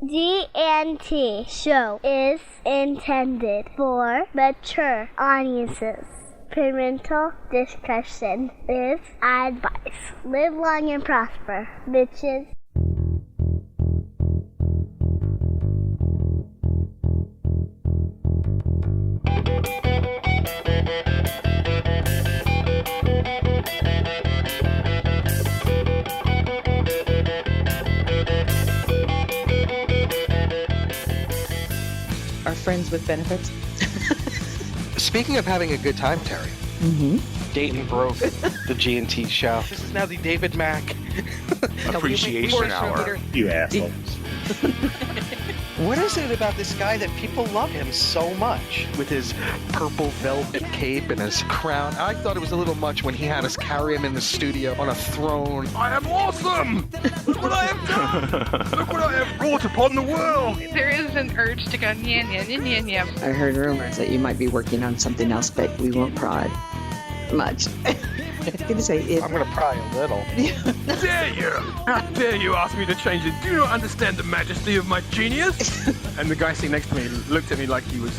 GNT show is intended for mature audiences. Parental discussion is advice. Live long and prosper, bitches. Are friends with benefits? Speaking of having a good time, Terry. Mm-hmm. Dayton broke the G&T show. This is now the David Mack Appreciation Hour. You assholes. What is it about this guy that people love him so much? With his purple velvet cape and his crown. I thought it was a little much when he had us carry him in the studio on a throne. I am awesome! Look what I have done! Look what I have brought upon the world! There is an urge to go, nya, nya, nya, nya, nya. I heard rumors that you might be working on something else, but we won't prod much. I was going to say it. I'm going to pry a little. Dare you! How dare you ask me to change it? Do you not understand the majesty of my genius? And the guy sitting next to me looked at me like he was,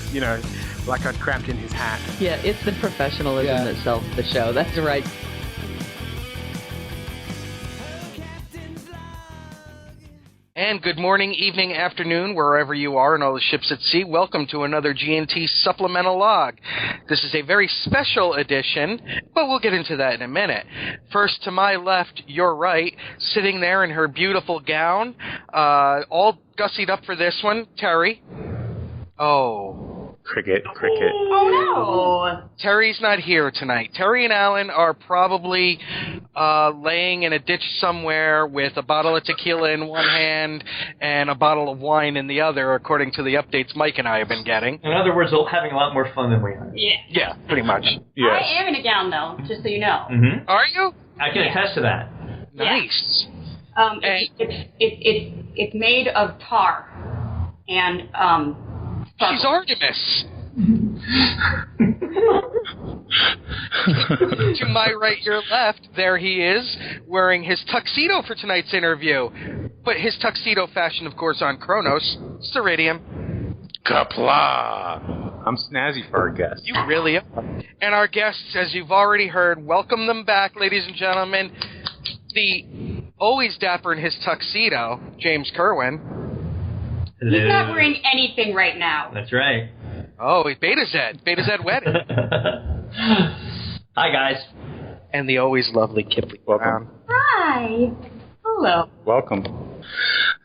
like I'd cramped in his hat. Yeah, it's the professionalism that sells the show. That's right. And good morning, evening, afternoon, wherever you are in all the ships at sea. Welcome to another G&T Supplemental Log. This is a very special edition, but we'll get into that in a minute. First, to my left, your right, sitting there in her beautiful gown, all gussied up for this one, Terry. Oh. Cricket. Oh, no. Terry's not here tonight. Terry and Alan are probably laying in a ditch somewhere with a bottle of tequila in one hand and a bottle of wine in the other, according to the updates Mike and I have been getting. In other words, they're having a lot more fun than we are. Yeah. Yeah, pretty much. Yes. I am in a gown, though, just so you know. Mm-hmm. Are you? I can attest to that. Nice. It's made of tar and She's Artemis. To my right, your left, there he is, wearing his tuxedo for tonight's interview. But his tuxedo fashion, of course, on Kronos. Ceridium. Kipleigh. I'm snazzy for our guests. You really are. And our guests, as you've already heard, welcome them back, ladies and gentlemen. The always dapper in his tuxedo, James Kerwin. Hello. He's not wearing anything right now. That's right. Oh, Beta Z wedding. Hi, guys. And the always lovely Kipleigh. Welcome. Hi. Hello. Welcome.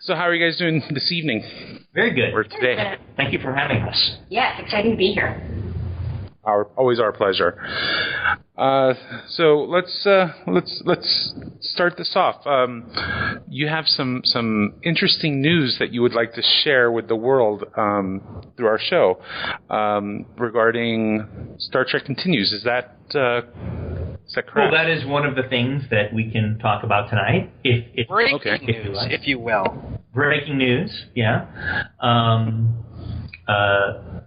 So how are you guys doing this evening? Very good. Or today? Thank you for having us. Yeah, it's exciting to be here. Always our pleasure. So let's start this off. You have some interesting news that you would like to share with the world through our show regarding Star Trek Continues. Is that correct? Well, that is one of the things that we can talk about tonight. Breaking news, if you will. Breaking news, yeah.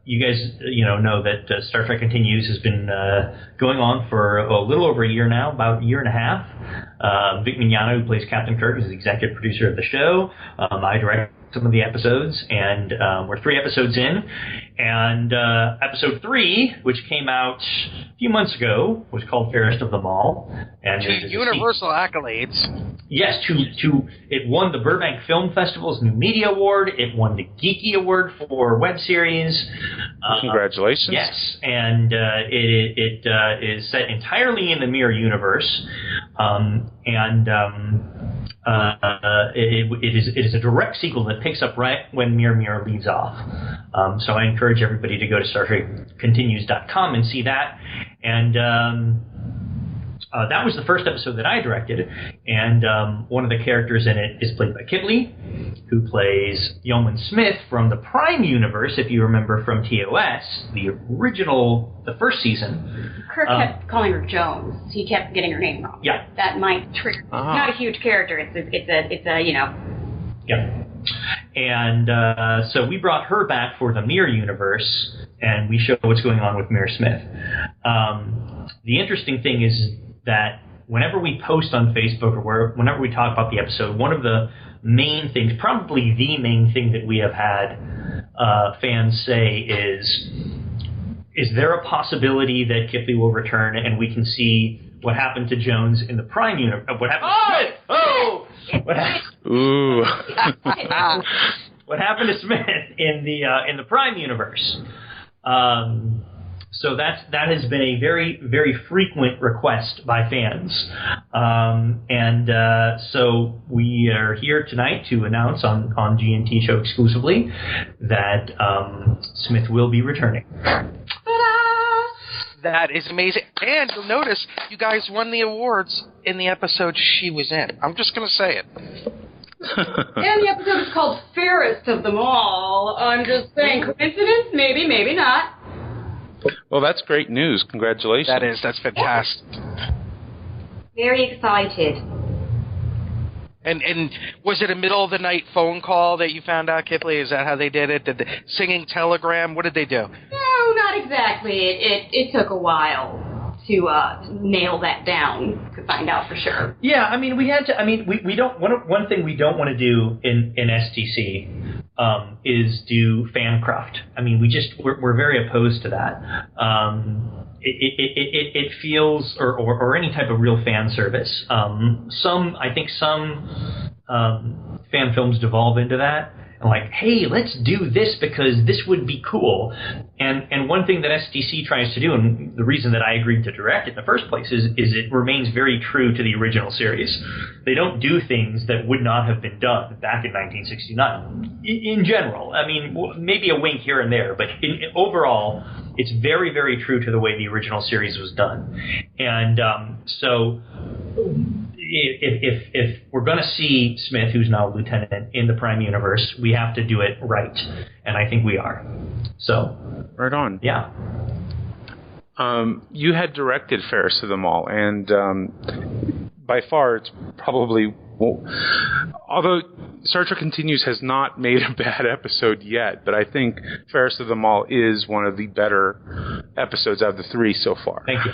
You guys, know that Star Trek Continues has been going on for a little over a year now, about a year and a half. Vic Mignogna, who plays Captain Kirk, is the executive producer of the show. I direct some of the episodes, and we're 3 episodes in. And episode 3, which came out a few months ago, was called Fairest of Them All. And 2 universal accolades. Yes, it won the Burbank Film Festival's New Media Award. It won the Geeky Award for web series. Congratulations. Yes, and it is set entirely in the Mirror universe, it is a direct sequel that picks up right when Mirror leaves off. So I encourage everybody to go to StarTrekContinues.com and see that. And that was the first episode that I directed, and one of the characters in it is played by Kipleigh, who plays Yeoman Smith from the Prime universe, if you remember from TOS, the first season. Kirk kept calling her Jones. He kept getting her name wrong. Yeah. That might trigger. Not a huge character. It's a Yeah. And so we brought her back for the Mirror universe, and we show what's going on with Mirror Smith. The interesting thing is that whenever we post on Facebook or whenever we talk about the episode, one of the main things, probably the main thing that we have had fans say is there a possibility that Kipleigh will return and we can see what happened to Jones in the Prime universe? What happened to Smith? Oh! Ooh. What happened to Smith in the Prime universe? So that has been a very, very frequent request by fans. So we are here tonight to announce on GNT Show exclusively that Smith will be returning. That is amazing. And you'll notice you guys won the awards in the episode she was in. I'm just going to say it. And the episode is called Fairest of Them All. I'm just saying, coincidence? Maybe, maybe not. Well, that's great news. Congratulations. That's fantastic. Very excited. And was it a middle of the night phone call that you found out, Kipleigh? Is that how they did it? Did the singing telegram? What did they do? No, not exactly. It took a while to nail that down to find out for sure. Yeah, I mean, we had to. I mean, we don't. One thing we don't want to do in STC is do fan craft. I mean, we're very opposed to that. It feels or any type of real fan service. I think some fan films devolve into that. And like, hey, let's do this because this would be cool. And one thing that STC tries to do, and the reason that I agreed to direct it in the first place, is it remains very true to the original series. They don't do things that would not have been done back in 1969. In general, I mean, maybe a wink here and there, but overall, it's very, very true to the way the original series was done. And so if we're going to see Smith, who's now a lieutenant, in the Prime universe, we have to do it right, and I think we are. So, right on. Yeah. You had directed Fairest of Them All, and by far it's probably, although Star Trek Continues has not made a bad episode yet, but I think Fairest of Them All is one of the better episodes out of the three so far. Thank you.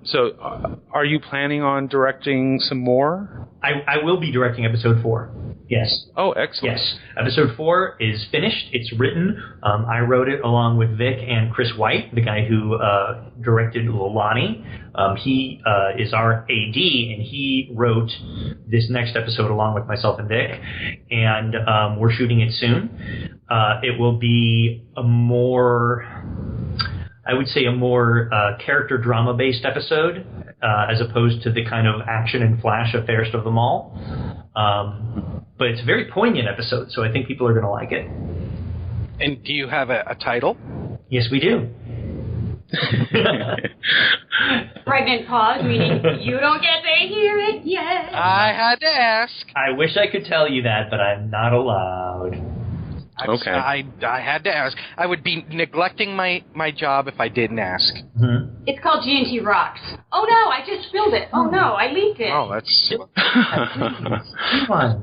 So are you planning on directing some more? I will be directing episode 4. Yes. Oh, excellent. Yes. Episode 4 is finished. It's written. I wrote it along with Vic and Chris White, the guy who directed Lolani. He is our AD, and he wrote this next episode along with myself and Vic. And we're shooting it soon. It will be a more character drama-based episode, as opposed to the kind of action and flash of Fairest of Them All. But it's a very poignant episode, so I think people are going to like it. And do you have a title? Yes, we do. Pregnant pause, meaning you don't get to hear it yet. I had to ask. I wish I could tell you that, but I'm not allowed. Okay. I had to ask. I would be neglecting my job if I didn't ask. Mm-hmm. It's called GNT Rocks. Oh no, I just spilled it. Oh no, I leaked it. Oh, that's... Come on.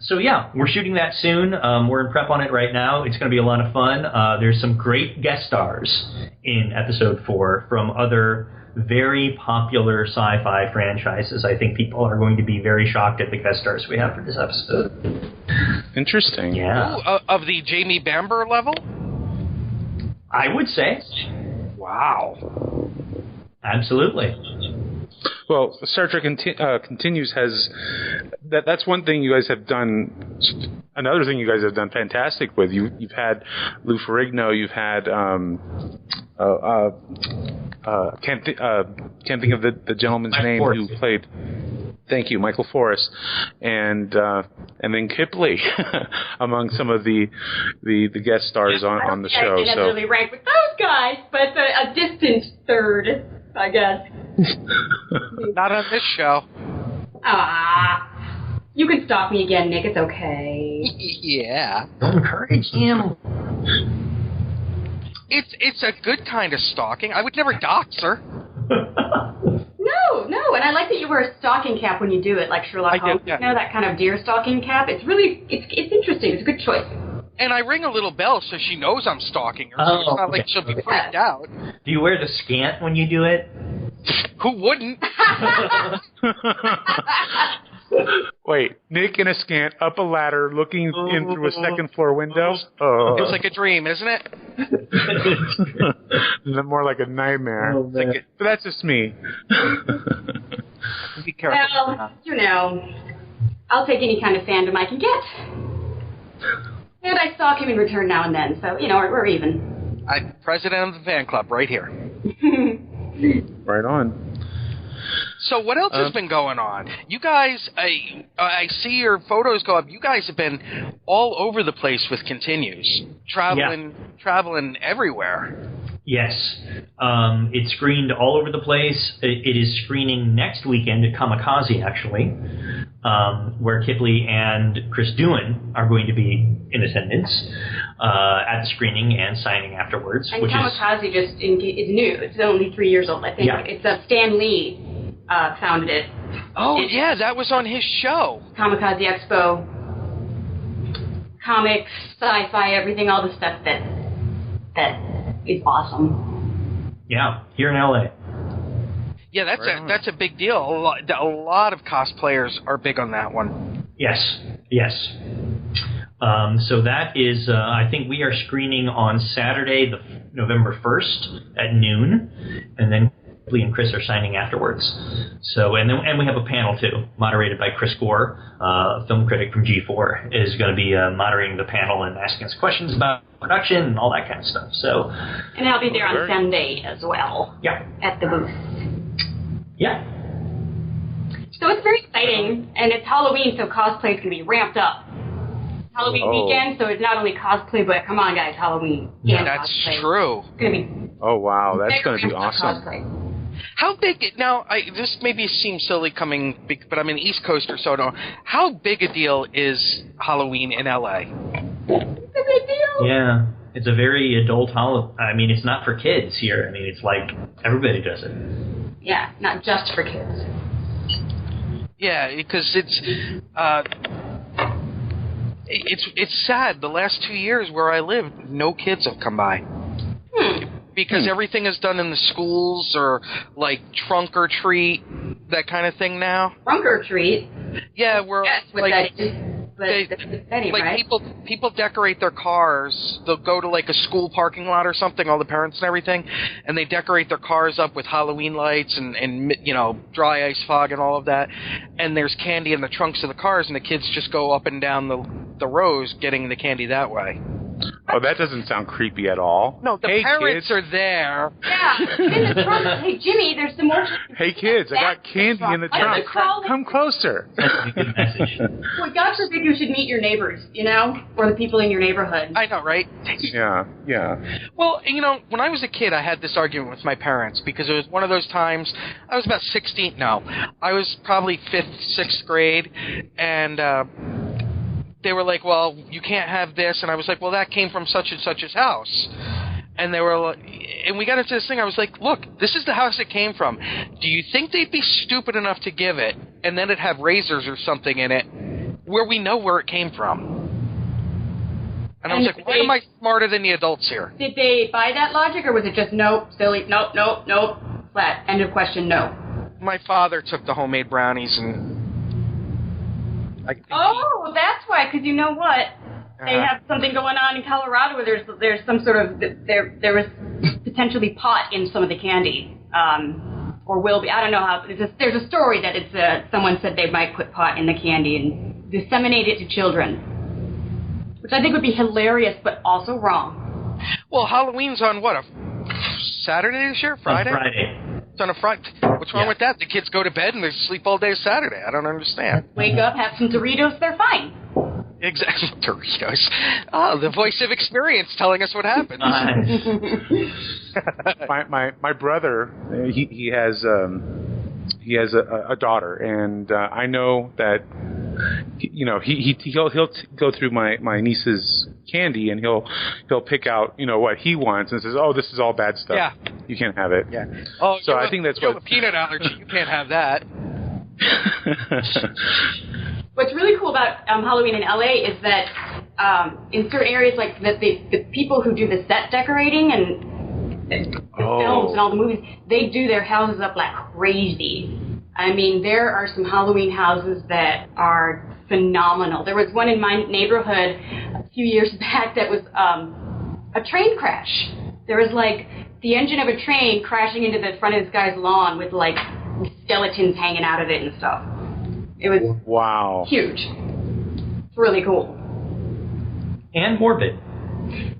So yeah, we're shooting that soon. We're in prep on it right now. It's going to be a lot of fun. There's some great guest stars in episode 4 from other very popular sci-fi franchises. I think people are going to be very shocked at the guest stars we have for this episode. Interesting. Yeah. Ooh, of the Jamie Bamber level? I would say. Wow. Absolutely. Well, Star Trek Continues has that's one thing you guys have done. Another thing you guys have done fantastic with. You've had Lou Ferrigno. You've had can't think of the gentleman's Mike name Forrest. who played. Thank you, Michael Forrest, and then Kipleigh among some of the guest stars on the show. I didn't really rank with those guys, but a distant third, I guess. Not on this show. You can stalk me again, Nick. It's okay. Yeah. Don't encourage him. It's a good kind of stalking. I would never dox her. No, and I like that you wear a stocking cap when you do it, like Sherlock Holmes. Yeah. You know, that kind of deer stocking cap? It's really, it's interesting. It's a good choice. And I ring a little bell so she knows I'm stalking her. So Oh, it's not like okay. she'll be freaked out. Do you wear the scant when you do it? Who wouldn't? Wait, Nick in a scant up a ladder looking in through a second floor window? Oh. It's like a dream, isn't it? More like a nightmare. But that's just me. Be careful. Well, you know, I'll take any kind of fandom I can get. And I stalk him in return now and then, so, you know, we're even. I'm president of the fan club right here. Right on. So what else has been going on? You guys, I see your photos go up. You guys have been all over the place with continues, traveling everywhere. Yes. It's screened all over the place. It is screening next weekend at Kamikaze, actually, where Kipleigh and Chris Doohan are going to be in attendance at the screening and signing afterwards. And which Kamikaze is new. It's only 3 years old, I think. Yeah. It's Stan Lee founded it. Oh, yeah, that was on his show. Kamikaze Expo. Comics, sci-fi, everything, all the stuff that is awesome. Yeah, here in LA. Yeah, that's a big deal. A lot of cosplayers are big on that one. Yes. So that is, I think we are screening on Saturday, November 1st at noon, and then Lee and Chris are signing afterwards. So, and we have a panel too, moderated by Chris Gore, a film critic from G4, is going to be moderating the panel and asking us questions about production and all that kind of stuff. So, and I'll be there on Sunday as well. Yeah. At the booth. Yeah. So it's very exciting, and it's Halloween, so cosplay is going to be ramped up. Halloween weekend, so it's not only cosplay, but come on, guys, Halloween. Yeah, that's cosplay. true. It's going to be. Oh wow, that's going to be awesome. Cosplay. How big now? This maybe seems silly coming, but I'm an East Coaster, so I don't know. How big a deal is Halloween in LA? It's a big deal. Yeah, it's a very adult holiday. I mean, it's not for kids here. I mean, it's like everybody does it. Yeah, not just for kids. Yeah, because it's sad. The last 2 years where I live, no kids have come by. Because everything is done in the schools or like trunk or treat, that kind of thing now. Trunk or treat? Yeah, we're Yes, like that is. But like right? people decorate their cars. They'll go to like a school parking lot or something, all the parents and everything, and they decorate their cars up with Halloween lights and you know, dry ice fog and all of that. And there's candy in the trunks of the cars, and the kids just go up and down the rows getting the candy that way. Oh, that doesn't sound creepy at all. No, the parents are there. Yeah, in the trunk. Hey, Jimmy, there's some more. Hey, kids, I got candy in the trunk. Come closer. Good message. Well, God forbid you should meet your neighbors, you know, or the people in your neighborhood. I know, right? Yeah. Well, you know, when I was a kid, I had this argument with my parents because it was one of those times. I was about 16. No, I was probably 5th, 6th grade, and they were like, well, you can't have this. And I was like, well, that came from such and such's house. And they were like, and we got into this thing. I was like, look, this is the house it came from. Do you think they'd be stupid enough to give it, and then it'd have razors or something in it, where we know where it came from? And I was like, why am I smarter than the adults here? Did they buy that logic, or was it just nope, silly, nope, flat, end of question, no? My father took the homemade brownies and... Oh, that's why, because you know what? They have something going on in Colorado where there's some sort of, there was potentially pot in some of the candy, or will be. I don't know how, there's a story that it's, someone said they might put pot in the candy and disseminate it to children, which I think would be hilarious, but also wrong. Well, Halloween's on what, a Saturday this year? Friday? On Friday. It's on a Friday. What's wrong with that? The kids go to bed and they sleep all day Saturday. I don't understand. Wake up, have some Doritos, they're fine. Exactly. Doritos. Oh, the voice of experience telling us what happens. my brother, he has a daughter, and I know that, you know, he'll go through my niece's candy, and he'll pick out, you know, what he wants, and says, oh, this is all bad stuff. Yeah. You can't have it. Yeah. Oh, so I think that's you what. have a peanut allergy. You can't have that. What's really cool about Halloween in LA is that in certain areas, like the people who do the set decorating and films and all the movies, they do their houses up like crazy. I mean, there are some Halloween houses that are phenomenal. There was one in my neighborhood a few years back that was a train crash. There was like the engine of a train crashing into the front of this guy's lawn with like skeletons hanging out of it and stuff. It was huge. It's really cool. And morbid.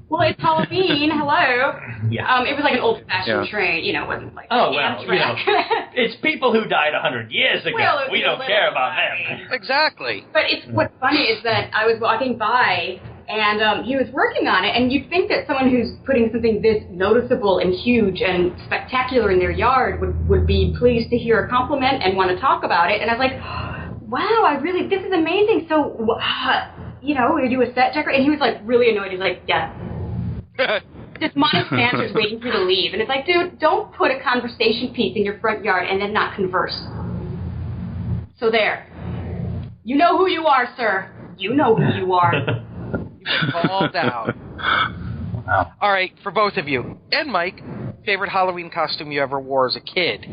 Well, it's Halloween. Hello. Yeah. It was like an old-fashioned train. You know, it wasn't like Amtrak. It's people who died 100 years ago. Well, we don't care about them. Exactly. But what's funny is that I was walking by, and he was working on it, and you'd think that someone who's putting something this noticeable and huge and spectacular in their yard would be pleased to hear a compliment and want to talk about it. And I was like, wow, this is amazing. So, you know, are you a set checker? And he was like really annoyed. He's like, yeah. This modest manager's waiting for you to leave. And it's like, dude, don't put a conversation piece in your front yard and then not converse. So there. You know who you are, sir. You know who you are. You've been called out. Wow. All right, for both of you. And Mike, favorite Halloween costume you ever wore as a kid?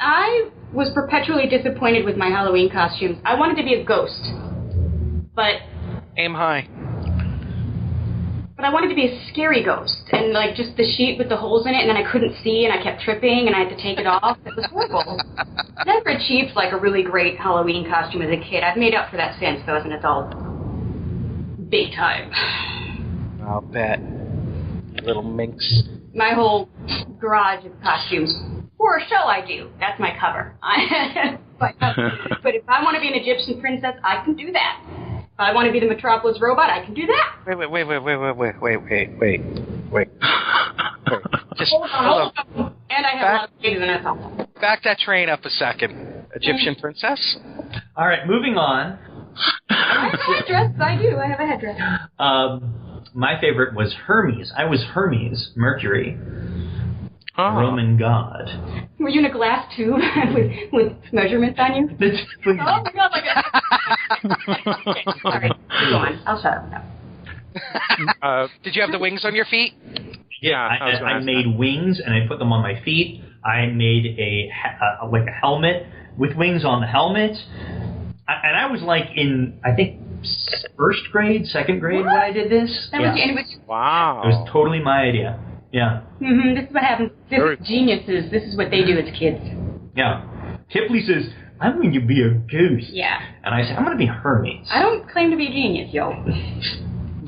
I was perpetually disappointed with my Halloween costumes. I wanted to be a ghost. But... Aim high. But I wanted to be a scary ghost, and like just the sheet with the holes in it, and then I couldn't see, and I kept tripping, and I had to take it off. It was horrible. Never achieved like a really great Halloween costume as a kid. I've made up for that since, though, as an adult. Big time. I'll bet. Little minx. My whole garage of costumes. For a show I do. That's my cover. But if I want to be an Egyptian princess, I can do that. If I want to be the Metropolis robot, I can do that. Wait. Just hold on. And I have a lot of gigs in it. Back that train up a second. Egyptian princess? All right, moving on. I have a headdress. I do. I have a headdress. My favorite was Hermes. I was Hermes, Mercury, Roman god. Were you in a glass tube with measurements on you? Oh my god, like okay, sorry. Go on. I'll shut up now. Did you have the wings on your feet? Yeah, I made wings and I put them on my feet. I made a helmet with wings on the helmet. And I was like in, I think, first grade, second grade when I did this. Wow. It was totally my idea. Yeah. Mm-hmm. This is what happens. This is geniuses. This is what they do as kids. Yeah. Kipleigh says, I'm going to be a goose. Yeah. And I said, I'm going to be Hermes. I don't claim to be a genius, yo.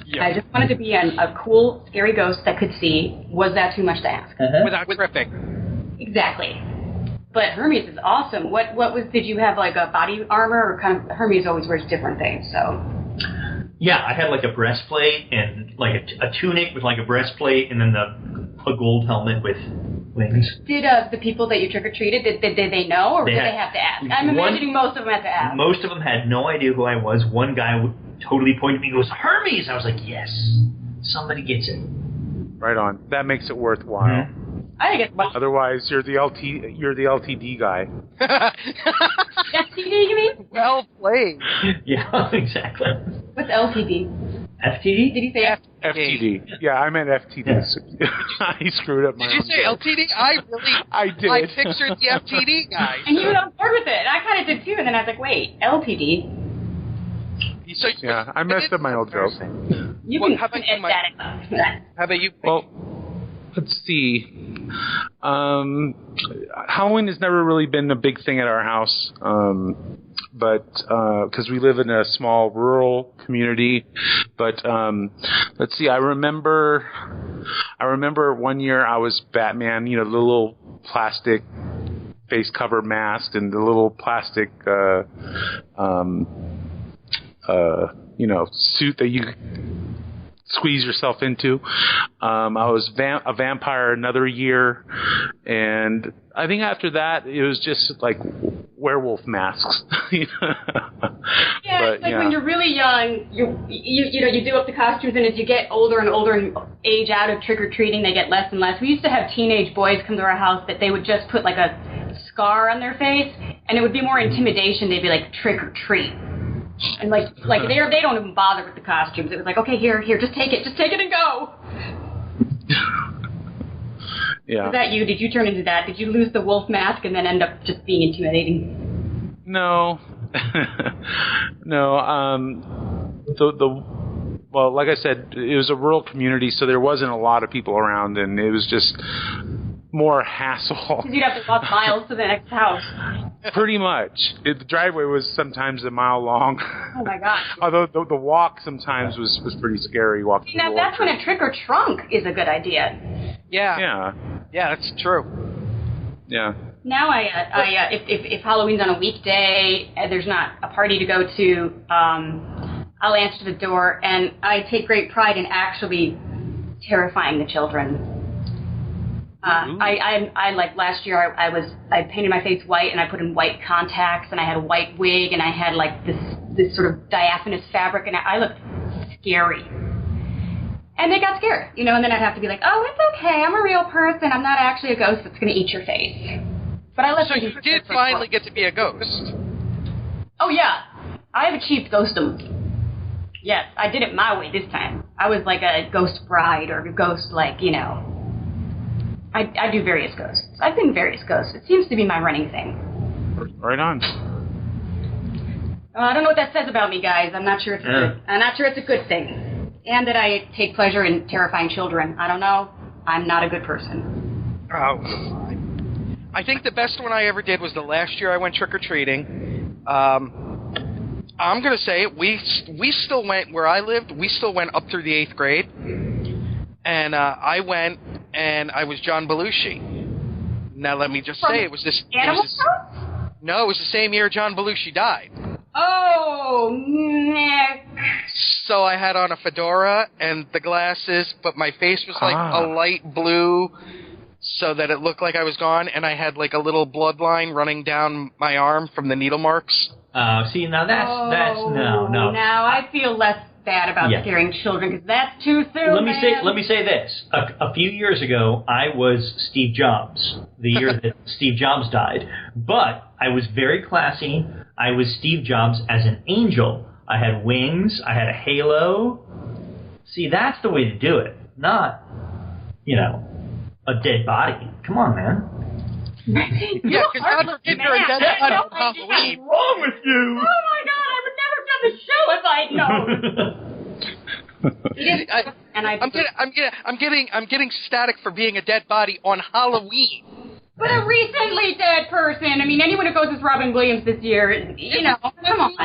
Yeah. I just wanted to be a cool, scary ghost that could see. Was that too much to ask? Without tripping. Exactly. But Hermes is awesome. What did you have, like a body armor, or kind of, Hermes always wears different things, so. Yeah, I had like a breastplate and like a tunic with like a breastplate and then a gold helmet with wings. Did the people that you trick-or-treated, did they know, or did they have to ask? I'm imagining most of them had to ask. Most of them had no idea who I was. One guy totally pointed at me and goes, Hermes! I was like, yes, somebody gets it. Right on. That makes it worthwhile. Mm-hmm. I think it's otherwise, you're the LTD guy. FTD, you mean? Well played. Yeah, exactly. What's LTD? FTD? Did he say FTD? Yeah, I meant FTD. Yeah. I screwed up my Did you say joke. LTD? I did. I pictured the FTD guy. And he was on board with it. And I kind of did too. And then I was like, wait, LTD? So yeah, I messed up my old joke. You can edit that. How about you? Well, let's see. Halloween has never really been a big thing at our house, but because we live in a small rural community. But let's see. I remember one year I was Batman. You know, the little plastic face cover mask and the little plastic suit that you squeeze yourself into. I was a vampire another year, and I think after that it was just like werewolf masks. Yeah, it's like when you're really young, you do up the costumes, and as you get older and older and age out of trick or treating, they get less and less. We used to have teenage boys come to our house that they would just put like a scar on their face, and it would be more intimidation. They'd be like, trick or treat. And like they don't even bother with the costumes. It was like, okay, here, just take it and go. Yeah. Was that you? Did you turn into that? Did you lose the wolf mask and then end up just being intimidating? No. No. Well, like I said, it was a rural community, so there wasn't a lot of people around, and it was just more hassle. Because you'd have to walk miles to the next house. Pretty much. The driveway was sometimes a mile long. Oh my gosh. Although the walk sometimes was pretty scary. Walking. Now that's when a trick or trunk is a good idea. Yeah. Yeah. Yeah, that's true. Yeah. Now if Halloween's on a weekday and there's not a party to go to, I'll answer the door, and I take great pride in actually terrifying the children. I like last year I painted my face white and I put in white contacts and I had a white wig and I had like this sort of diaphanous fabric and I looked scary. And they got scared, and then I'd have to be like, oh, it's okay, I'm a real person, I'm not actually a ghost that's going to eat your face. But I let So you did finally get to be a ghost. Oh yeah, I have achieved ghostdom. Yes, I did it my way this time. I was like a ghost bride or a ghost I do various ghosts. I've been various ghosts. It seems to be my running thing. Right on. I don't know what that says about me, guys. I'm not sure it's good. I'm not sure it's a good thing. And that I take pleasure in terrifying children. I don't know. I'm not a good person. Oh, I think the best one I ever did was the last year I went trick-or-treating. I'm going to say it. We still went, where I lived, we still went up through the 8th grade. And I went, and I was John Belushi. Now let me just say, it was this... Animal House? No, it was the same year John Belushi died. Oh, Nick. So I had on a fedora and the glasses, but my face was like a light blue so that it looked like I was gone, and I had like a little bloodline running down my arm from the needle marks. See, now that's no. Now I feel less bad about scaring children because that's too soon. Let me say this. A few years ago, I was Steve Jobs, the year that Steve Jobs died. But I was very classy. I was Steve Jobs as an angel. I had wings. I had a halo. See, that's the way to do it. Not, a dead body. Come on, man. Yeah, because God forbid you're a dead body on Halloween. What's wrong with you? Oh my God, I would never have done the show if I'd known. I'm getting static for being a dead body on Halloween. But a recently dead person. I mean, anyone who goes as Robin Williams this year, come on.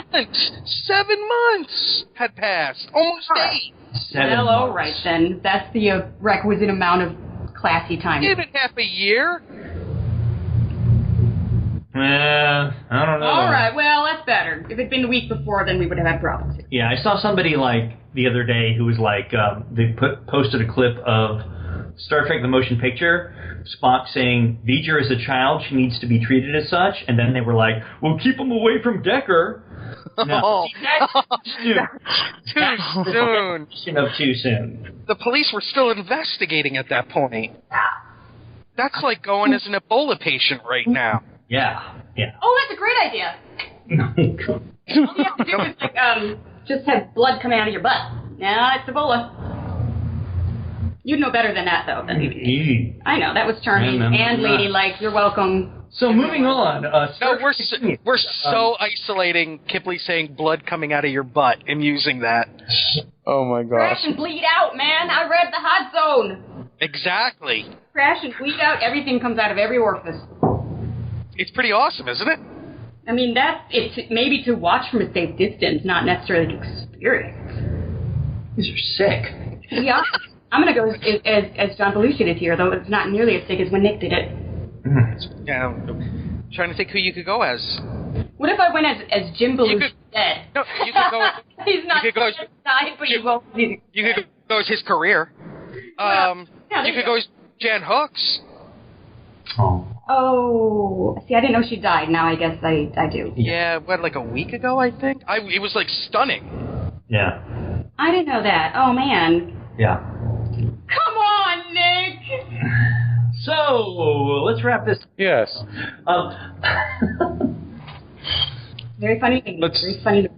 7 months had passed. Almost 8. 7 all months. right then. That's the requisite amount of classy time. Give it half a year. I don't know. All right, well, that's better. If it'd been the week before, then we would have had problems. Yeah, I saw somebody the other day who was they posted a clip of Star Trek the Motion Picture, Spock saying, V'ger is a child, she needs to be treated as such, and then they were like, well, keep him away from Decker. No, that's too soon. Too soon. The police were still investigating at that point. That's like going as an Ebola patient right now. Yeah. Oh, that's a great idea. All you have to do is just have blood coming out of your butt. No, it's Ebola. You'd know better than that, though. I know, that was charming and ladylike. You're welcome. So moving on. No, we're so isolating Kipleigh saying blood coming out of your butt and using that. Oh my gosh. Crash and bleed out, man. I read the hot zone. Exactly. Crash and bleed out. Everything comes out of every orifice. It's pretty awesome, isn't it? I mean, it's maybe to watch from a safe distance, not necessarily to experience. These are sick. Yeah. I'm going to go as John Belushi did here, though it's not nearly as sick as when Nick did it. Yeah, I'm trying to think who you could go as. What if I went as Jim Belushi dead? No, you could go. He's not you could go died, but you won't. You could go as his career. You could go as Jan Hooks. Oh, see, I didn't know she died. Now I guess I do. Yeah, like a week ago, I think. It was like stunning. Yeah. I didn't know that. Oh man. Yeah. Come on, Nick. So let's wrap this. Yes. Very funny thing. Very funny.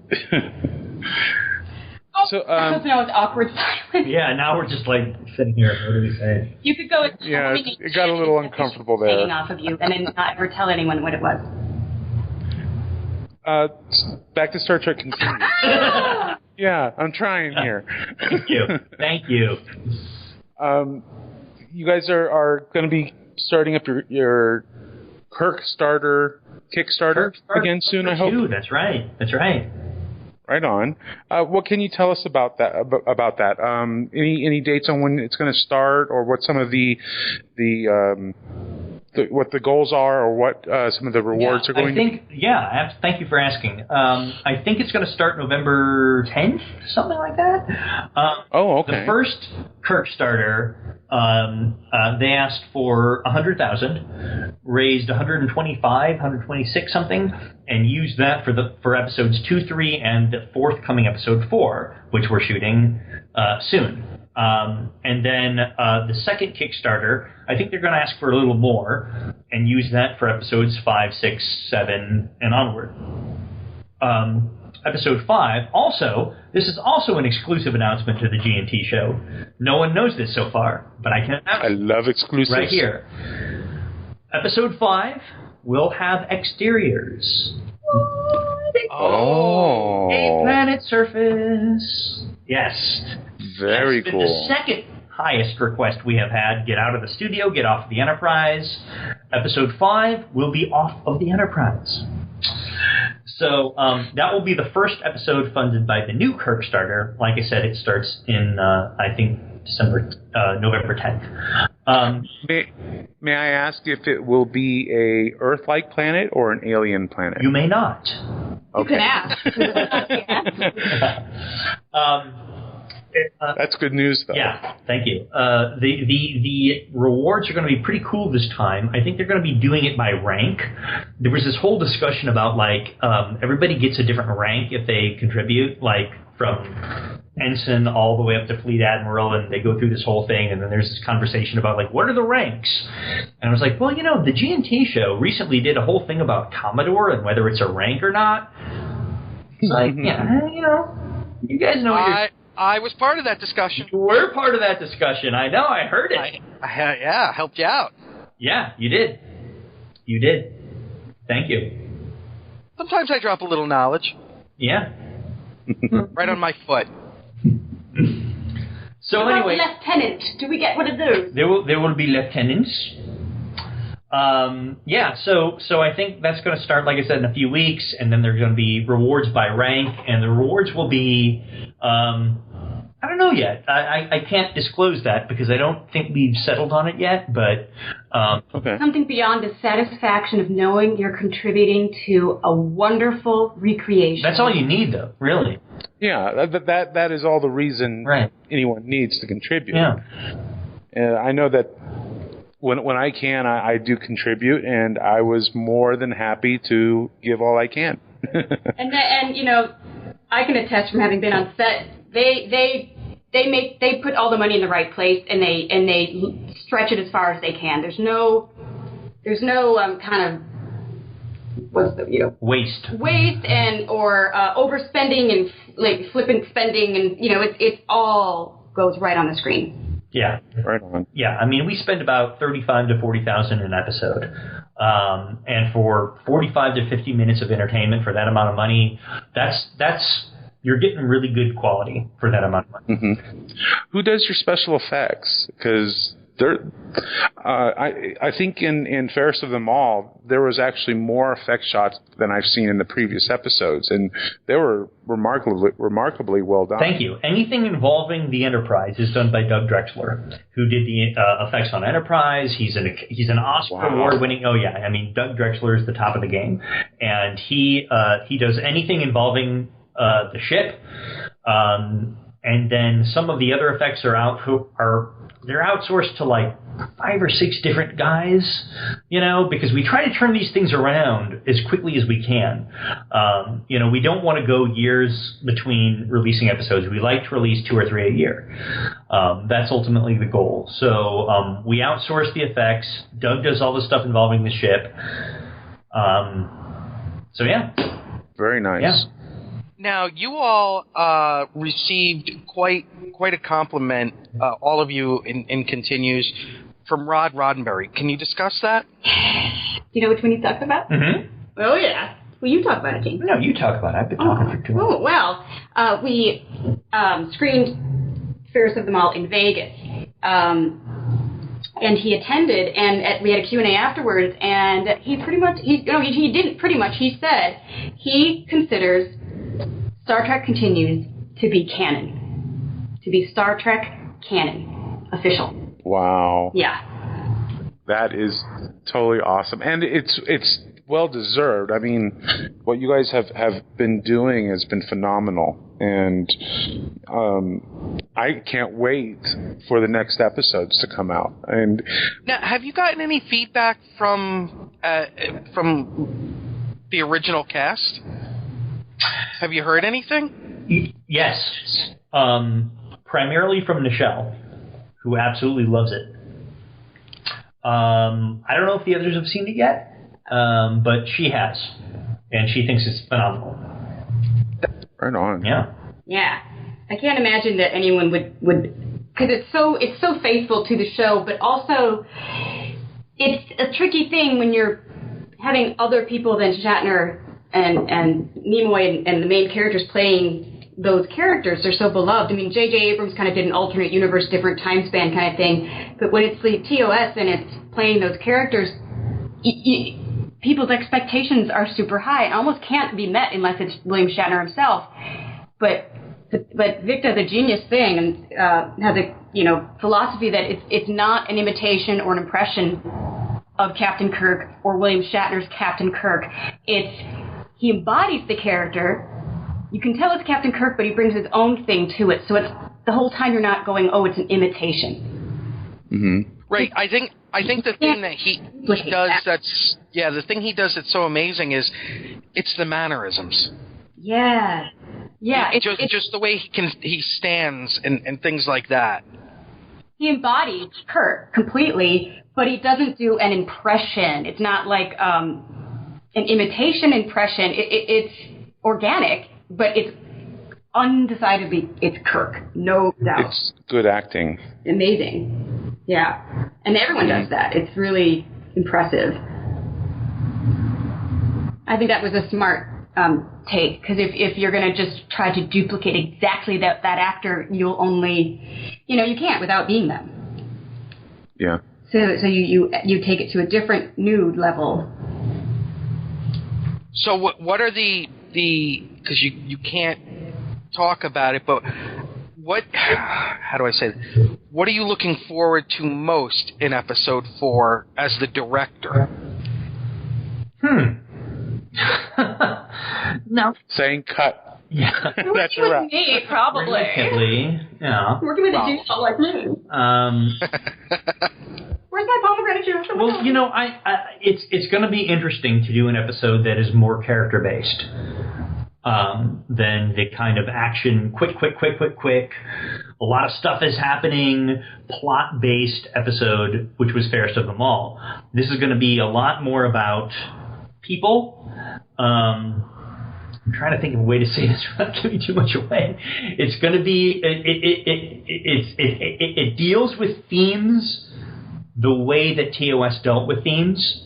Oh, So, now it's awkward silence. Yeah, now we're just like sitting here. What do we say? You could go. Yeah, it got a little uncomfortable there. Hanging off of you, and then not ever tell anyone what it was. Back to Star Trek Continues. Yeah, I'm trying here. Thank you. You guys are going to be starting up your Kickstarter again soon, I hope. That's right. Right on. What can you tell us about that? Any dates on when it's going to start, or what some of what the goals are, or what some of the rewards are going to be? Thank you for asking. I think it's going to start November 10th, something like that. Okay. The first Kickstarter, they asked for 100,000, raised 126 something, and used that for episodes 2, 3, and the forthcoming episode 4, which we're shooting soon. And then the second Kickstarter, I think they're going to ask for a little more and use that for episodes 5, 6, 7, and onward. Episode 5, this is also an exclusive announcement to the G&T show. No one knows this so far, but I can announce I love exclusives. right here. Episode 5 will have exteriors. A planet surface. Yes. Very That's cool. The second highest request we have had. Get out of the studio, get off the Enterprise. Episode 5 will be off of the Enterprise. So that will be the first episode funded by the new Kickstarter. Like I said, it starts in, I think, November 10th. May I ask if it will be a Earth-like planet or an alien planet? You may not. Okay. You can ask. That's good news, though. Yeah, thank you. The rewards are going to be pretty cool this time. I think they're going to be doing it by rank. There was this whole discussion about, like, everybody gets a different rank if they contribute, like, from ensign all the way up to fleet admiral, and they go through this whole thing, and then there's this conversation about, like, what are the ranks? And I was like, well, the G&T show recently did a whole thing about Commodore and whether it's a rank or not. It's like, you guys know what I was part of that discussion. You were part of that discussion. I know. I heard it. I helped you out. Yeah, you did. You did. Thank you. Sometimes I drop a little knowledge. Yeah. Right on my foot. So what anyway, about lieutenant? Do we get one of those? There will be lieutenants. So I think that's going to start, like I said, in a few weeks, and then there's going to be rewards by rank, and the rewards will be, I don't know yet. I can't disclose that because I don't think we've settled on it yet, but okay. Something beyond the satisfaction of knowing you're contributing to a wonderful recreation. That's all you need, though, really. Yeah, that is all the reason anyone needs to contribute. Yeah. I know that when I can, I do contribute, and I was more than happy to give all I can. and I can attest from having been on set. They put all the money in the right place, and they stretch it as far as they can. There's no kind of waste and or overspending and like flippant spending, and it all goes right on the screen. Yeah, right on. Yeah, I mean, we spend about $35,000 to $40,000 an episode, and for 45 to 50 minutes of entertainment for that amount of money, that's you're getting really good quality for that amount of money. Mm-hmm. Who does your special effects? Because I think in Fairest of them all, there was actually more effect shots than I've seen in the previous episodes, and they were remarkably well done. Thank you. Anything involving the Enterprise is done by Doug Drexler, who did the effects on Enterprise. He's an Oscar award-winning. Oh yeah, I mean, Doug Drexler is the top of the game, and he does anything involving the ship. And then some of the other effects they're outsourced to like 5 or 6 different guys, because we try to turn these things around as quickly as we can. We don't want to go years between releasing episodes. We like to release 2 or 3 a year. That's ultimately the goal. So we outsource the effects. Doug does all the stuff involving the ship. So yeah. Very nice. Yeah. Now, you all received quite a compliment, all of you in Continues, from Rod Roddenberry. Can you discuss that? Do you know which one he's talking about? Mm-hmm. Oh, yeah. Well, you talk about it, James. No, you talk about it. I've been talking for too long. Oh, well, we screened Fairest of Them All in Vegas. And he attended, and we had a Q&A afterwards, and he said he considers Star Trek Continues to be canon. To be Star Trek canon. Official. Wow. Yeah. That is totally awesome. And it's well deserved. I mean, what you guys have been doing has been phenomenal. And I can't wait for the next episodes to come out. And now, have you gotten any feedback from the original cast? Have you heard anything? Yes. Primarily from Nichelle, who absolutely loves it. I don't know if the others have seen it yet, but she has, and she thinks it's phenomenal. Right on. Yeah. Yeah. I can't imagine that anyone would because it's so faithful to the show, but also it's a tricky thing when you're having other people than Shatner and Nimoy and the main characters playing those characters. They're so beloved. I mean, J.J. Abrams kind of did an alternate universe, different time span kind of thing, but when it's the TOS and it's playing those characters, people's expectations are super high and almost can't be met unless it's William Shatner himself. But Vic does a genius thing and has a philosophy that it's not an imitation or an impression of Captain Kirk or William Shatner's Captain Kirk. He embodies the character. You can tell it's Captain Kirk, but he brings his own thing to it. So it's the whole time you're not going, oh, it's an imitation. Mm-hmm. Right. I think the thing that he does the thing he does that's so amazing is it's the mannerisms. Yeah. Yeah. It's just the way he stands and things like that. He embodies Kirk completely, but he doesn't do an impression. It's not like an imitation impression. It's organic, but it's undecidedly it's Kirk, no doubt. It's good acting. Amazing. Yeah. And everyone does that. It's really impressive. I think that was a smart take, because if you're going to just try to duplicate exactly that actor, you'll only, you can't without being them. Yeah. So you take it to a different nude level. So what are the because you can't talk about it, but how do I say this? What are you looking forward to most in episode 4 as the director? No. Saying cut. Yeah. That's a wrap. Me, probably. Relatively, yeah. Working with a dude like me. Where's my pomegranate juice? Well, it's going to be interesting to do an episode that is more character based than the kind of action, quick. A lot of stuff is happening, plot based episode, which was Fairest of Them All. This is going to be a lot more about people. I'm trying to think of a way to say this without giving too much away. It's going to be it deals with themes the way that TOS dealt with themes.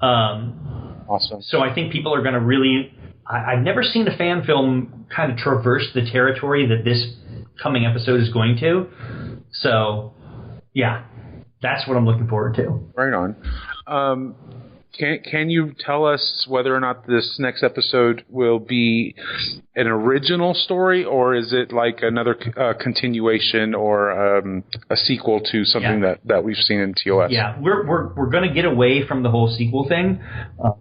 Awesome. So I think people are going to really. I've never seen a fan film kind of traverse the territory that this coming episode is going to. So, yeah, that's what I'm looking forward to. Right on. Can you tell us whether or not this next episode will be an original story, or is it like another continuation or a sequel to something that we've seen in TOS? Yeah, we're going to get away from the whole sequel thing.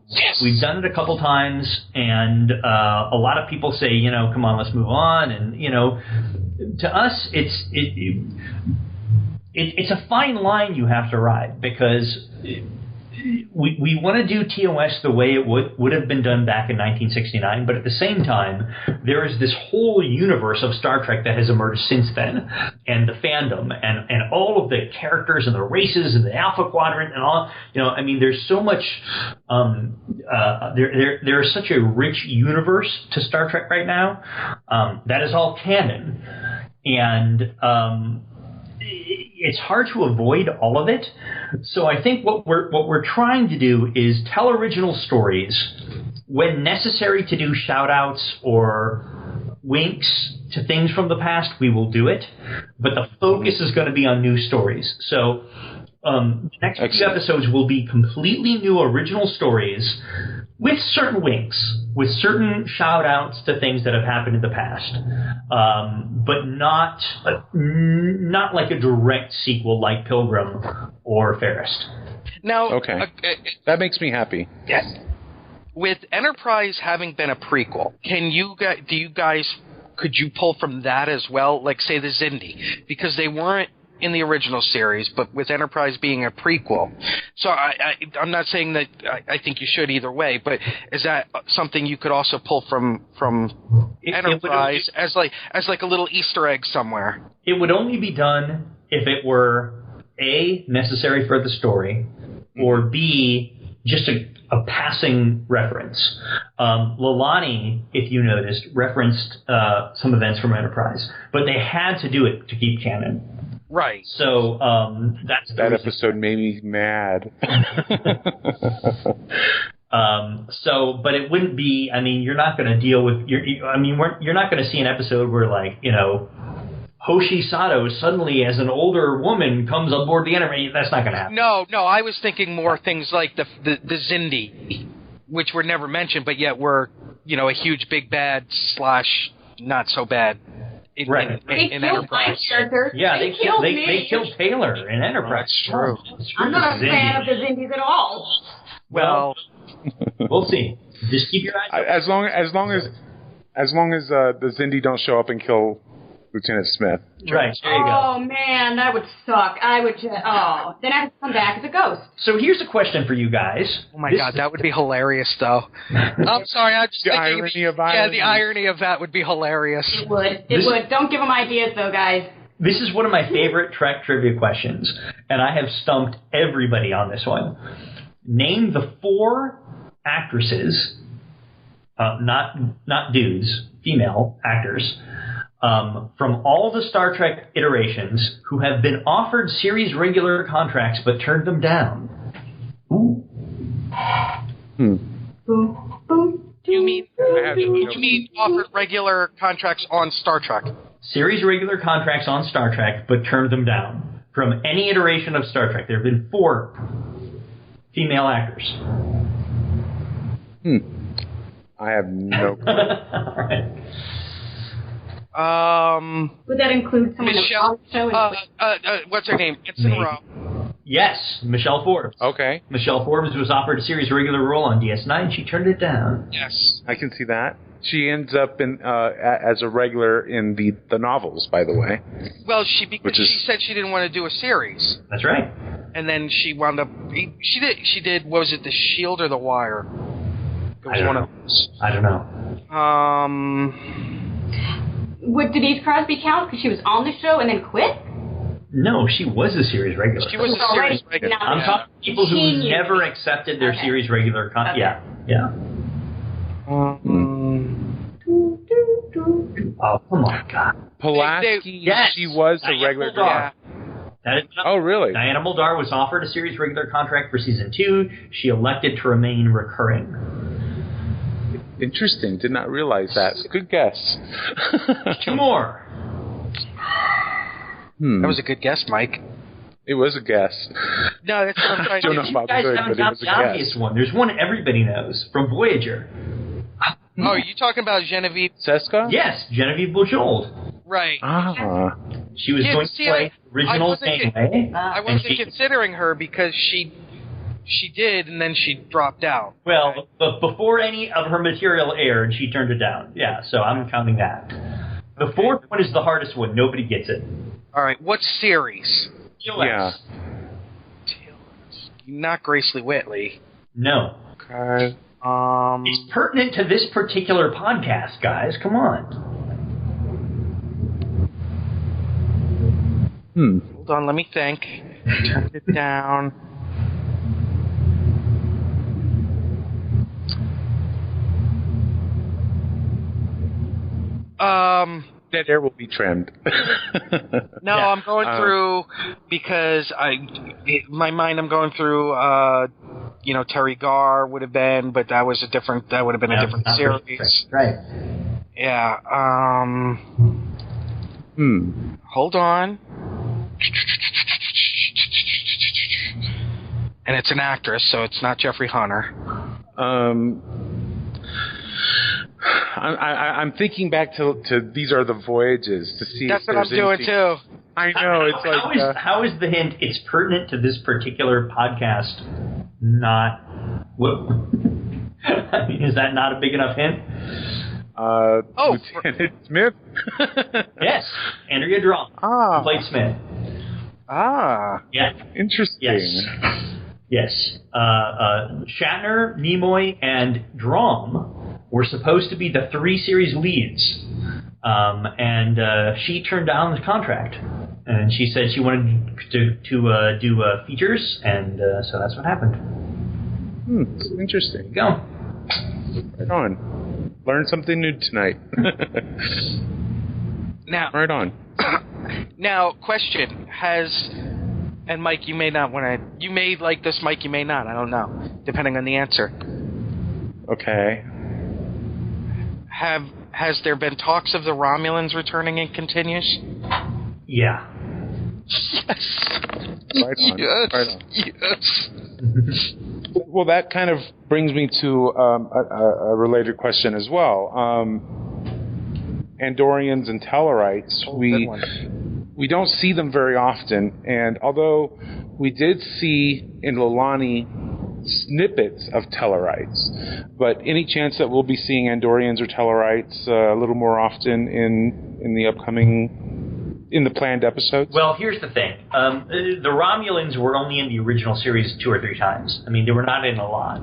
Yes. We've done it a couple times, and a lot of people say, come on, let's move on. And to us, it's a fine line you have to ride, because we want to do TOS the way it would have been done back in 1969, but at the same time, there is this whole universe of Star Trek that has emerged since then, and the fandom, and all of the characters and the races and the Alpha Quadrant and all. I mean, there's so much. There is such a rich universe to Star Trek right now. That is all canon, and it's hard to avoid all of it. So I think what we're trying to do is tell original stories. When necessary to do shout-outs or winks to things from the past, we will do it. But the focus is going to be on new stories. So the next few episodes will be completely new original stories with certain winks, with certain shout-outs to things that have happened in the past, but not like a direct sequel like Pilgrim or Fairest. Now, okay, that makes me happy. Yes. With Enterprise having been a prequel, could you pull from that as well, like say the Xindi, because they weren't in the original series, but with Enterprise being a prequel. So I'm not saying that I think you should either way, but is that something you could also pull from Enterprise as like a little Easter egg somewhere? It would only be done if it were A, necessary for the story, or B, just a passing reference. Lalani, if you noticed, referenced some events from Enterprise, but they had to do it to keep canon. Right. So that episode made me mad. But it wouldn't be. I mean, you're not going to deal with. You're not going to see an episode where, like, Hoshi Sato suddenly, as an older woman, comes aboard the Enterprise. That's not going to happen. No. I was thinking more things like the Xindi, which were never mentioned, but yet were a huge big bad / not so bad. In Enterprise. Yeah, they killed Taylor in Enterprise. That's true. I'm not a fan of the Xindis at all. Well, we'll see. Just keep your eyes open. As long as the Xindi don't show up and kill Lieutenant Smith. Right, there you go. Oh, man, that would suck. I would then I have to come back as a ghost. So here's a question for you guys. Oh, my God, that would be hilarious, though. I'm sorry, I'm just thinking... irony of irony. Yeah, the irony of that would be hilarious. It would. Don't give them ideas, though, guys. This is one of my favorite Trek trivia questions, and I have stumped everybody on this one. Name the 4 actresses, not dudes, female actors, from all the Star Trek iterations who have been offered series regular contracts but turned them down. Ooh. You mean offered regular contracts on Star Trek? Series regular contracts on Star Trek but turned them down. From any iteration of Star Trek, there have been 4 female actors. I have no clue. All right. Would that include someone Michelle? What's her name? Ensign Rowe. Yes, Michelle Forbes. Okay. Michelle Forbes was offered a series regular role on DS9. She turned it down. Yes, I can see that. She ends up in as a regular in the novels, by the way. Well, she said she didn't want to do a series. That's right. And then she wound up. She did. What was it? The Shield or the Wire? It was one of those. I don't know. Would Denise Crosby count because she was on the show and then quit? No, she was a series regular. She was a series regular. I'm talking people who never accepted their series regular contract. Yeah. Oh, come on, God. Pulaski, yes, she was a regular. Yeah. Oh, really? Diana Muldaur was offered a series regular contract for season 2. She elected to remain recurring. Interesting. Did not realize that. Good guess. 2 more. That was a good guess, Mike. It was a guess. No, that's what I'm trying to do. You guys haven't got the obvious one. There's one everybody knows from Voyager. Oh, are you talking about Genevieve Seska? Yes, Genevieve Bujold. Right. She was going to play original Janeway. I wasn't considering her because she did, and then she dropped out. Well, but before any of her material aired, she turned it down. Yeah, so I'm counting that. The 4th one is the hardest one. Nobody gets it. All right, what series? TOS. Yeah. not Grace Lee Whitley. No. Okay. It's pertinent to this particular podcast, guys. Come on. Hold on, let me think. Turn it down. Dead air will be trimmed. No, yeah. I'm going through because my mind. I'm going through. Terry Garr would have been, but that was a different. That would have been a different series. Right. Yeah. Hold on. And it's an actress, so it's not Jeffrey Hunter. I'm thinking back to These Are the Voyages to see. That's what I'm doing too. I know. It's like how is the hint? It's pertinent to this particular podcast. Not what? I mean, is that not a big enough hint? Lieutenant Smith. Yes, Andrea Drum played Smith. Yeah. Interesting. Yes. Shatner, Nimoy, and Drum were supposed to be the 3 series leads, and she turned down the contract, and she said she wanted to do features, and so that's what happened. Interesting. Go. Right on. Learn something new tonight. Now, right on. Now, question: and Mike, you may not want to. You may like this, Mike. You may not. I don't know, depending on the answer. Okay. Has there been talks of the Romulans returning and continues? Yeah. Yes. Right on. Yes. Right on. Yes. Well, that kind of brings me to a related question as well. Andorians and Tellarites, we don't see them very often, and although we did see in Lolani snippets of Tellarites, but any chance that we'll be seeing Andorians or Tellarites a little more often in the planned episodes? Well, here's the thing. The Romulans were only in the original series 2 or 3 times. I mean, they were not in a lot.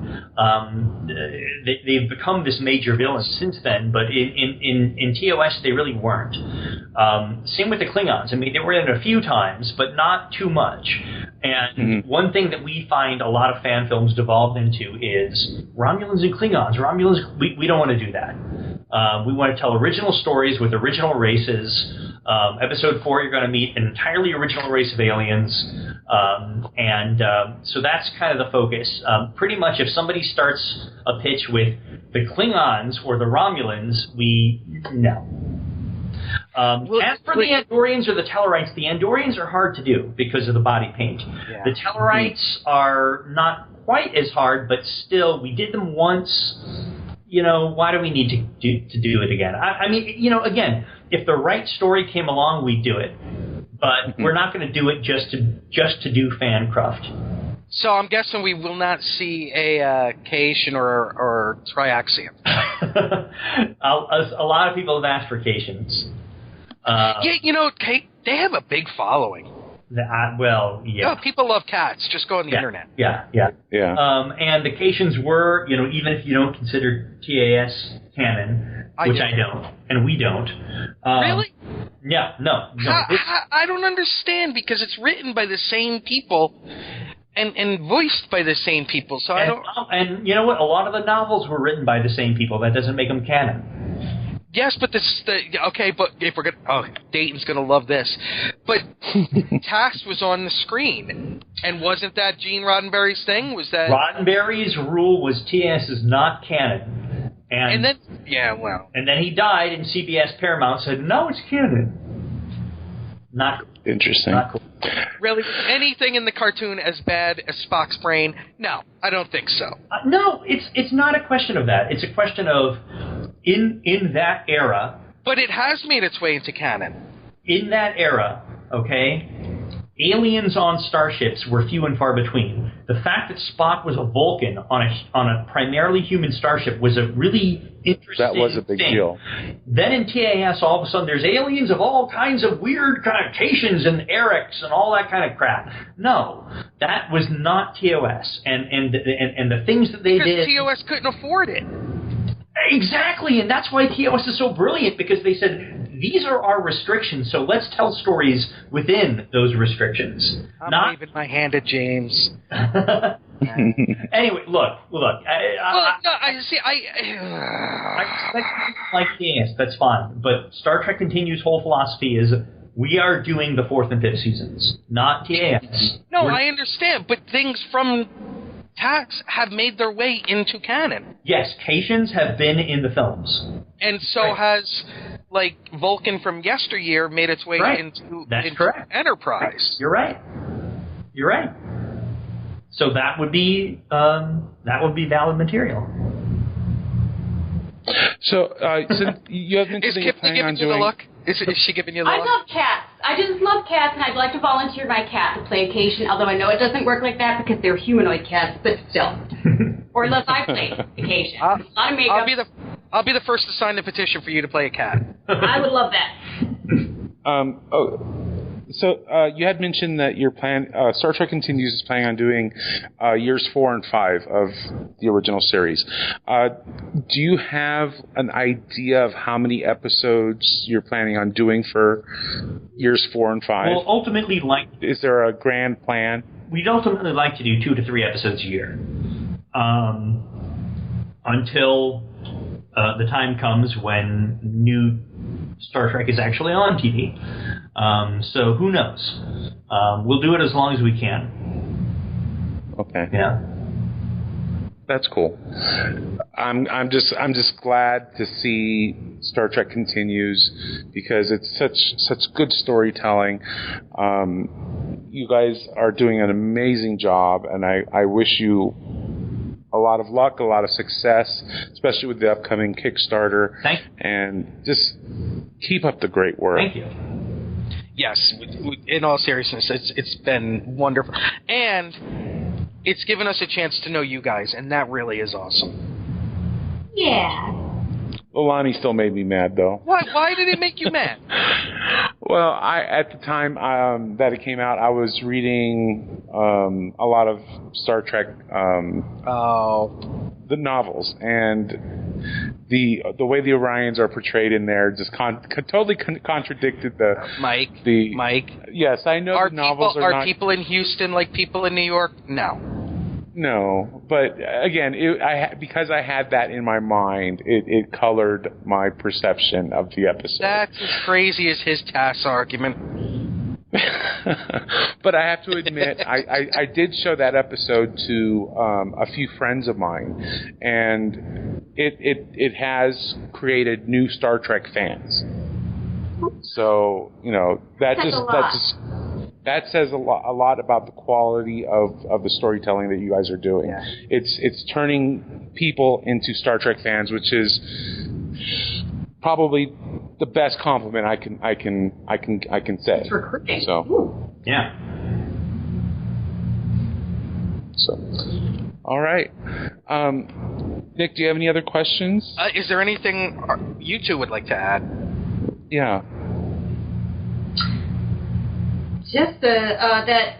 They've become this major villain since then, but in TOS they really weren't. Same with the Klingons. I mean, they were in a few times, but not too much. And one thing that we find a lot of fan films devolved into is Romulans and Klingons. We don't want to do that. We want to tell original stories with original races. Episode 4, you're going to meet an entirely original race of aliens, so that's kind of the focus. Pretty much, if somebody starts a pitch with the Klingons or the Romulans, no. As for the Andorians or the Tellarites, the Andorians are hard to do because of the body paint. Yeah. The Tellarites are not quite as hard, but still, we did them once. Why do we need to do it again? I mean, again, if the right story came along, we'd do it. But we're not going to do it just to do fan craft. So I'm guessing we will not see a Cation or Triaxion. A lot of people have asked for Cations. They have a big following. Yeah. People love cats. Just go on the internet. Yeah. And the Cations were, even if you don't consider TAS canon, which I don't, and we don't. Really? Yeah. No. I don't understand, because it's written by the same people and voiced by the same people. So I don't. And you know what? A lot of the novels were written by the same people. That doesn't make them canon. Yes, but but if we're gonna, Dayton's gonna love this. But Task was on the screen, and wasn't that Gene Roddenberry's thing? Was that Roddenberry's rule was TS is not canon, and then and then he died, and CBS Paramount said no, it's canon. Not interesting. Not cool. Really, anything in the cartoon as bad as Spock's brain? No, I don't think so. No, it's not a question of that. It's a question of in that era. But it has made its way into canon. In that era, okay, aliens on starships were few and far between. The fact that Spock was a Vulcan on a primarily human starship was a really interesting That was a big thing. deal. Then in TAS, all of a sudden, there's aliens of all kinds of weird connotations and Erics and all that kind of crap. No, that was not TOS, and the things that they did. Because TOS couldn't afford it. Exactly, and that's why TOS is so brilliant, because they said, these are our restrictions, so let's tell stories within those restrictions. I'm waving my hand at James. Anyway, look. I expect you like TAS, that's fine, but Star Trek Continue's whole philosophy is we are doing the 4th and 5th seasons, not TAS. No, I understand, but things from TAS have made their way into canon. Yes, Cations have been in the films. And so has, like, Vulcan from yesteryear made its way into correct. Enterprise. You're right. So that would be valid material. So, since you have mentioned that you're planning on doing... Is she giving you the I look? love cats. I just love cats, and I'd like to volunteer my cat to play occasion, although I know it doesn't work like that because they're humanoid cats, but still. Or unless I play occasion. A lot of makeup. I'll be the first to sign the petition for you to play a cat. I would love that. So you had mentioned that your plan, Star Trek Continues is planning on doing years 4 and 5 of the original series. Do you have an idea of how many episodes you're planning on doing for years 4 and 5? Well, ultimately, is there a grand plan? We'd ultimately like to do 2 to 3 episodes a year, until the time comes when new Star Trek is actually on TV. So who knows? We'll do it as long as we can. Okay. Yeah. That's cool. I'm just glad to see Star Trek Continues because it's such good storytelling. You guys are doing an amazing job, and I wish you a lot of luck, a lot of success, especially with the upcoming Kickstarter. Thank you. And just keep up the great work. Thank you. Yes, in all seriousness, it's been wonderful. And it's given us a chance to know you guys, and that really is awesome. Yeah. Lonnie still made me mad, though. Why did it make you mad? Well, at the time that it came out, I was reading a lot of Star Trek, the novels, and the way the Orions are portrayed in there just totally contradicted the Mike. Yes, I know the novels are not. Are people in Houston like people in New York? No, but again, because I had that in my mind, it colored my perception of the episode. That's as crazy as his TAS argument. But I have to admit, I did show that episode to a few friends of mine, and it has created new Star Trek fans. So that says a lot about the quality of the storytelling that you guys are doing. Yeah. It's turning people into Star Trek fans, which is probably the best compliment I can say. It's recruiting. So Ooh. Yeah. So all right. Nick, do you have any other questions? Is there anything you two would like to add? Yeah. Just that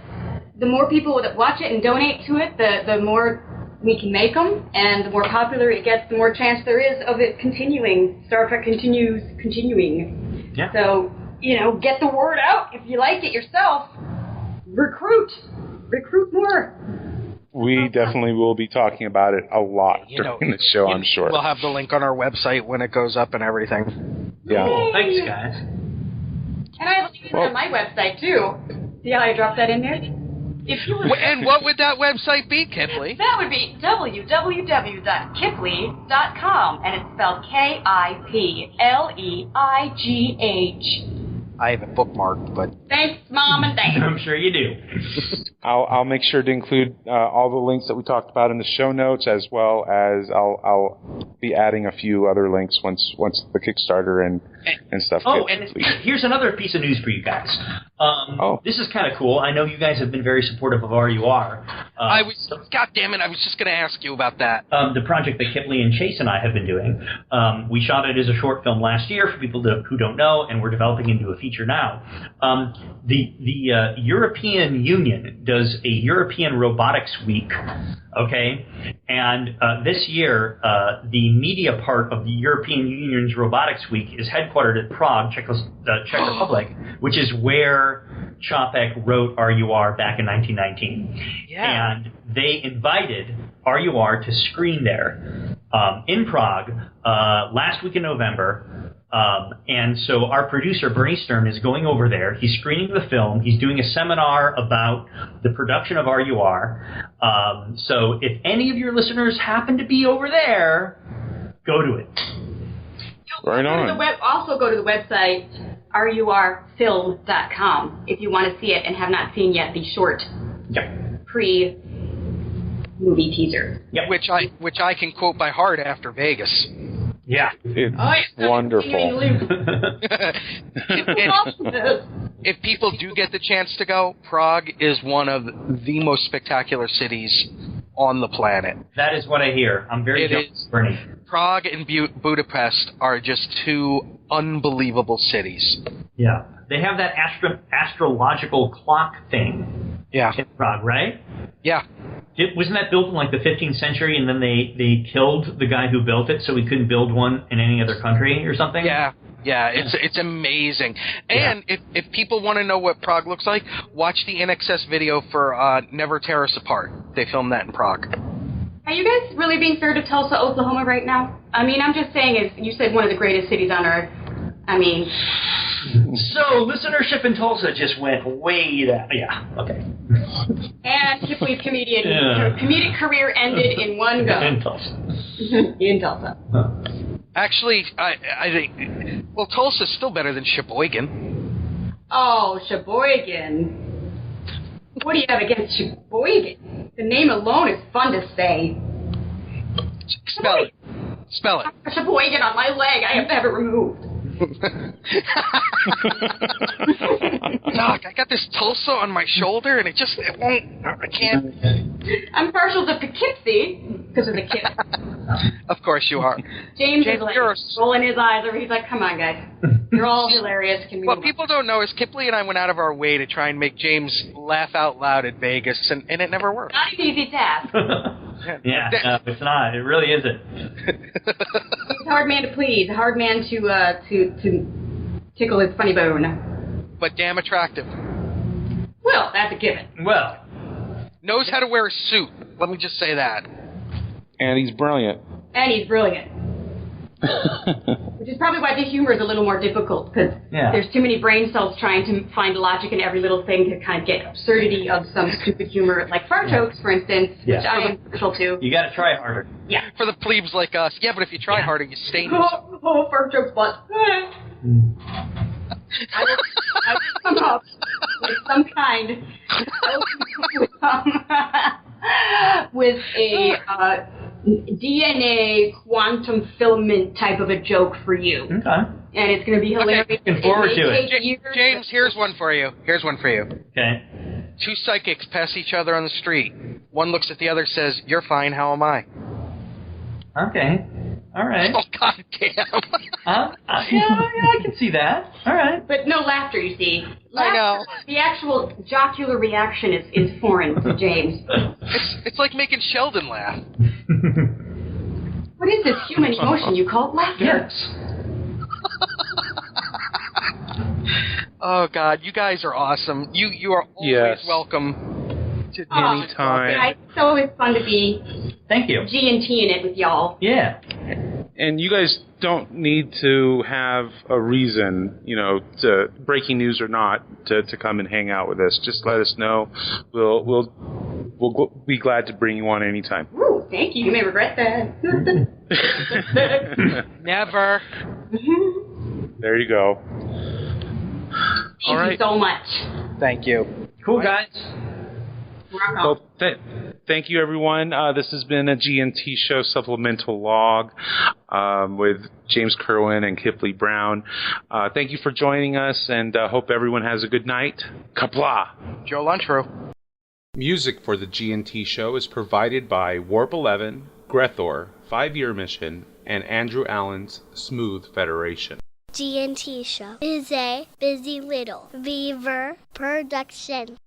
the more people that watch it and donate to it, the more we can make them, and the more popular it gets, the more chance there is of it continuing. Star Trek continuing. Yeah. So, get the word out. If you like it yourself, recruit more. We definitely will be talking about it a lot during the show, I'm sure. We'll have the link on our website when it goes up and everything. Yeah. Cool. Thanks, guys. And I have a link on my website, too. See how I dropped that in there? If you were... And what would that website be, Kipleigh? That would be www.kipleigh.com, and it's spelled Kipleigh. I have it bookmarked, but Thanks, Mom and Dad. I'm sure you do. I'll make sure to include all the links that we talked about in the show notes, as well as I'll be adding a few other links once the Kickstarter and stuff. Oh, and here's another piece of news for you guys. This is kind of cool. I know you guys have been very supportive of RUR. God damn it, I was just going to ask you about that. The project that Kipleigh and Chase and I have been doing. We shot it as a short film last year for people who don't know, and we're developing into a feature now. The European Union does a European Robotics Week, okay? And this year, the media part of the European Union's Robotics Week is headquartered at Prague, Czech Republic, which is where Čapek wrote RUR back in 1919. Yeah. And they invited RUR to screen there in Prague last week in November. And so our producer, Bernie Stern, is going over there. He's screening the film. He's doing a seminar about the production of RUR. So if any of your listeners happen to be over there, go to it. Right on. Also go to the website rurfilm.com if you want to see it and have not seen yet the short pre-movie teaser. Yep. Which I can quote by heart after Vegas. Yeah. It's wonderful. If people do get the chance to go, Prague is one of the most spectacular cities on the planet. That is what I hear. I'm very jealous, Bernie. Prague and Budapest are just two unbelievable cities. Yeah. They have that astrological clock thing in Prague, right? Yeah. Wasn't that built in like the 15th century, and then they killed the guy who built it so he couldn't build one in any other country or something? Yeah. Yeah, it's amazing. And if people want to know what Prague looks like, watch the NXS video for Never Tear Us Apart. They filmed that in Prague. Are you guys really being fair to Tulsa, Oklahoma right now? I mean, I'm just saying, you said one of the greatest cities on earth. I mean... So, listenership in Tulsa just went way down. Yeah, okay. And Kipleigh's comedic career ended in one go. In Tulsa. In Tulsa. Huh. Actually, I think... Well, Tulsa's still better than Sheboygan. Oh, Sheboygan. What do you have against Sheboygan? The name alone is fun to say. Spell it. Spell it. Sheboygan on my leg. I have to have it removed. Doc, I got this Tulsa on my shoulder, and it won't. I can't. I'm partial to Poughkeepsie because of the kid. Of course you are. James is like rolling his eyes over. He's like, "Come on, guys, you're all hilarious." Can we? What people don't know is Kipleigh and I went out of our way to try and make James laugh out loud at Vegas, and it never worked. Not an easy task. Yeah, no, it's not. It really isn't. He's a hard man to please. A hard man to tickle his funny bone. But damn attractive. Well, that's a given. Well, knows how to wear a suit. Let me just say that. And he's brilliant. And he's brilliant. Which is probably why the humor is a little more difficult, because there's too many brain cells trying to find logic in every little thing to kind of get absurdity of some stupid humor, like fart jokes, for instance, which I am partial to. You got to try harder. Yeah. For the plebes like us. Yeah, but if you try harder, you stay. Oh, fart jokes, but I will come up with some kind with a DNA quantum filament type of a joke for you. Okay. And it's going to be hilarious. Looking forward to it. James, here's one for you. Okay. Two psychics pass each other on the street. One looks at the other, says, "You're fine, how am I?" Okay. All right. Oh, goddamn. Yeah, I can see that. All right. But no laughter, you see. I know. The actual jocular reaction is foreign to James. It's like making Sheldon laugh. What is this human emotion you call laughter? Yes. Oh, God, you guys are awesome. You are always welcome to anytime. It's always fun to be Thank you. G&T in it with y'all. Yeah. And you guys don't need to have a reason, to breaking news or not, to come and hang out with us. Just let us know. We'll be glad to bring you on anytime. Ooh, thank you. You may regret that. Never. There you go. Thank you so much. Thank you. Cool, guys. Rock on. Well, thank you, everyone. This has been a GNT Show supplemental log with James Kerwin and Kipleigh Brown. Thank you for joining us, and hope everyone has a good night. Kipleigh. Joe Lunchrow. Music for the GNT Show is provided by Warp 11, Grethor, 5-Year Mission, and Andrew Allen's Smooth Federation. GNT Show is a Busy Little Beaver production.